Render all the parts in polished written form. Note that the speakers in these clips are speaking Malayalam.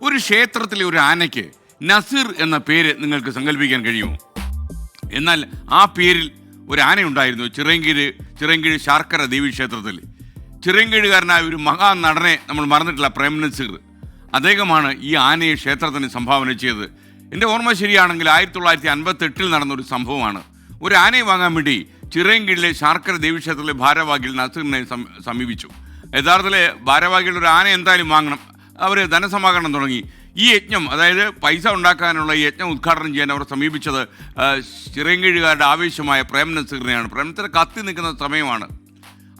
ഒരു ക്ഷേത്രത്തിലെ ഒരു ആനയ്ക്ക് നസീർ എന്ന പേര് നിങ്ങൾക്ക് സങ്കല്പിക്കാൻ കഴിയുമോ? എന്നാൽ ആ പേരിൽ ഒരു ആനയുണ്ടായിരുന്നു ചിറയൻകീഴ് ശാർക്കര ദേവി ക്ഷേത്രത്തിൽ. ചിറയൻകീഴുകാരനായ ഒരു മഹാനടനെ നമ്മൾ മറന്നിട്ടില്ല, പ്രേം നസീർ. അദ്ദേഹമാണ് ഈ ആനയെ ക്ഷേത്രത്തിന് സംഭാവന ചെയ്തത്. എൻ്റെ ഓർമ്മ ശരിയാണെങ്കിൽ 1958 നടന്നൊരു സംഭവമാണ്. ഒരു ആനയെ വാങ്ങാൻ വേണ്ടി ചിറയൻകീഴിലെ ശാർക്കര ദേവി ക്ഷേത്രത്തിലെ ഭാരവാഹികൾ നസീറിനെ സമീപിച്ചു. യഥാർത്ഥത്തിലെ ഭാരവാഹികൾ ഒരു ആന എന്തായാലും വാങ്ങണം. അവർ ധനസമാഹരണം തുടങ്ങി. ഈ യജ്ഞം, അതായത് പൈസ ഉണ്ടാക്കാനുള്ള ഈ യജ്ഞം ഉദ്ഘാടനം ചെയ്യാൻ അവർ സമീപിച്ചത് ചിറയൻകീഴുകാരുടെ ആവേശമായ പ്രേം നസീറിനെയാണ്. പ്രേം നസീർ കത്തി നിൽക്കുന്ന സമയമാണ്.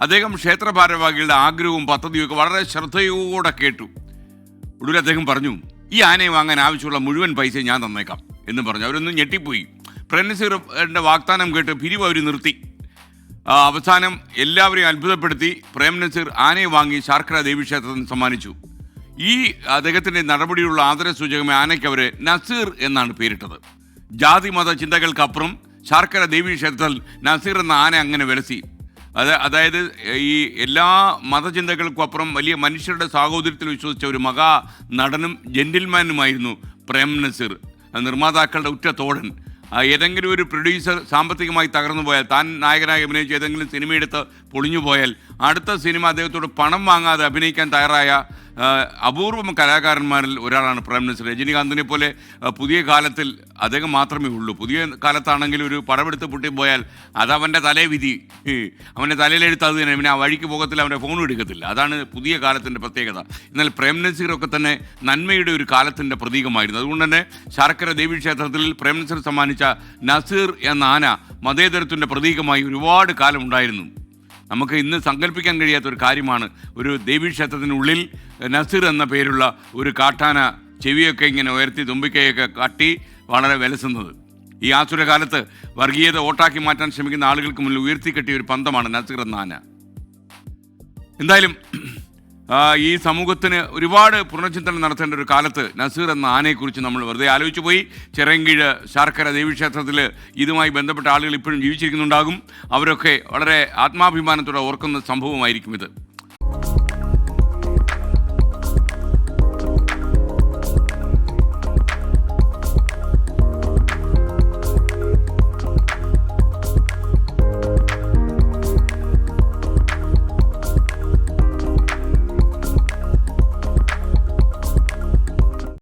അദ്ദേഹം ക്ഷേത്ര ഭാരവാഹികളുടെ ആഗ്രഹവും പദ്ധതിയും ഒക്കെ വളരെ ശ്രദ്ധയോടെ കേട്ടു. ഒടുവിൽ അദ്ദേഹം പറഞ്ഞു, ഈ ആനയെ വാങ്ങാൻ ആവശ്യമുള്ള മുഴുവൻ പൈസ ഞാൻ തന്നേക്കാം എന്ന് പറഞ്ഞു. അവരൊന്നും ഞെട്ടിപ്പോയി. പ്രേം നസീറിൻ്റെ വാഗ്ദാനം കേട്ട് പിരിവ് അവർ നിർത്തി. അവസാനം എല്ലാവരെയും അത്ഭുതപ്പെടുത്തി പ്രേം നസീർ ആനയെ വാങ്ങി ശാർക്കര ദേവി ക്ഷേത്രത്തിന് സമ്മാനിച്ചു. ഈ അദ്ദേഹത്തിൻ്റെ നടപടിയുള്ള ആദരസൂചകമായ ആനയ്ക്ക് അവർ നസീർ എന്നാണ് പേരിട്ടത്. ജാതി മത ചിന്തകൾക്കപ്പുറം ശാർക്കര ദേവി ക്ഷേത്രത്തിൽ നസീർ എന്ന ആന അങ്ങനെ വിലസി. അതായത് ഈ എല്ലാ മതചിന്തകൾക്കും അപ്പുറം വലിയ മനുഷ്യരുടെ സാഹോദര്യത്തിൽ വിശ്വസിച്ച ഒരു മഹാ നടനും ജെന്റിൽമാനുമായിരുന്നു പ്രേം നസീർ. നിർമ്മാതാക്കളുടെ ഉറ്റ തോഴൻ. ഏതെങ്കിലും ഒരു പ്രൊഡ്യൂസർ സാമ്പത്തികമായി തകർന്നു പോയാൽ, താൻ നായകനായി അഭിനയിച്ച് ഏതെങ്കിലും സിനിമ എടുത്ത് പൊളിഞ്ഞു പോയാൽ അടുത്ത സിനിമ അദ്ദേഹത്തോട് പണം വാങ്ങാതെ അഭിനയിക്കാൻ തയ്യാറായ അപൂർവം കലാകാരന്മാരിൽ ഒരാളാണ് പ്രേം നസീർ. രജനീകാന്തിനെ പോലെ പുതിയ കാലത്തിൽ അദ്ദേഹം മാത്രമേ ഉള്ളൂ. പുതിയ കാലത്താണെങ്കിൽ ഒരു പടമെടുത്ത് പൊട്ടിപ്പോയാൽ അതവൻ്റെ തലേ വിധി, അവൻ്റെ തലയിലെടുത്ത് അത് തന്നെ, പിന്നെ ആ വഴിക്ക് പോകത്തില്ല, അവൻ്റെ ഫോണും എടുക്കത്തില്ല. അതാണ് പുതിയ കാലത്തിൻ്റെ പ്രത്യേകത. എന്നാൽ പ്രേം നസീറൊക്കെ തന്നെ നന്മയുടെ ഒരു കാലത്തിൻ്റെ പ്രതീകമായിരുന്നു. അതുകൊണ്ട് തന്നെ ശാർക്കര ദേവി ക്ഷേത്രത്തിൽ പ്രേം നസീർ സമ്മാനിച്ച നസീർ എന്ന ആന മതേതരത്തിൻ്റെ പ്രതീകമായി ഒരുപാട് കാലം ഉണ്ടായിരുന്നു. നമുക്ക് ഇന്ന് സങ്കല്പിക്കാൻ കഴിയാത്തൊരു കാര്യമാണ് ഒരു ദേവീക്ഷേത്രത്തിനുള്ളിൽ നസീർ എന്ന പേരുള്ള ഒരു കാട്ടാന ചെവിയൊക്കെ ഇങ്ങനെ ഉയർത്തി തുമ്പിക്കൈയൊക്കെ കാട്ടി വളരെ വിലസുന്നത്. ഈ ആസുരകാലത്ത് വർഗീയത വോട്ടാക്കി മാറ്റാൻ ശ്രമിക്കുന്ന ആളുകൾക്ക് മുന്നിൽ ഉയർത്തിക്കെട്ടിയ ഒരു പന്തമാണ് നസീർ എന്ന ആന. എന്തായാലും ഈ സമൂഹത്തിന് ഒരുപാട് പുനർചിന്തനം നടത്തേണ്ട ഒരു കാലത്ത് നസീർ എന്ന ആനയെക്കുറിച്ച് നമ്മൾ വെറുതെ ആലോചിച്ചു പോയി. ചിറയൻകീഴ് ശാർക്കര ദേവീക്ഷേത്രത്തിൽ ഇതുമായി ബന്ധപ്പെട്ട ആളുകൾ ഇപ്പോഴും ജീവിച്ചിരിക്കുന്നുണ്ടാകും. അവരൊക്കെ വളരെ ആത്മാഭിമാനത്തോടെ ഓർക്കുന്ന സംഭവമായിരിക്കും ഇത്.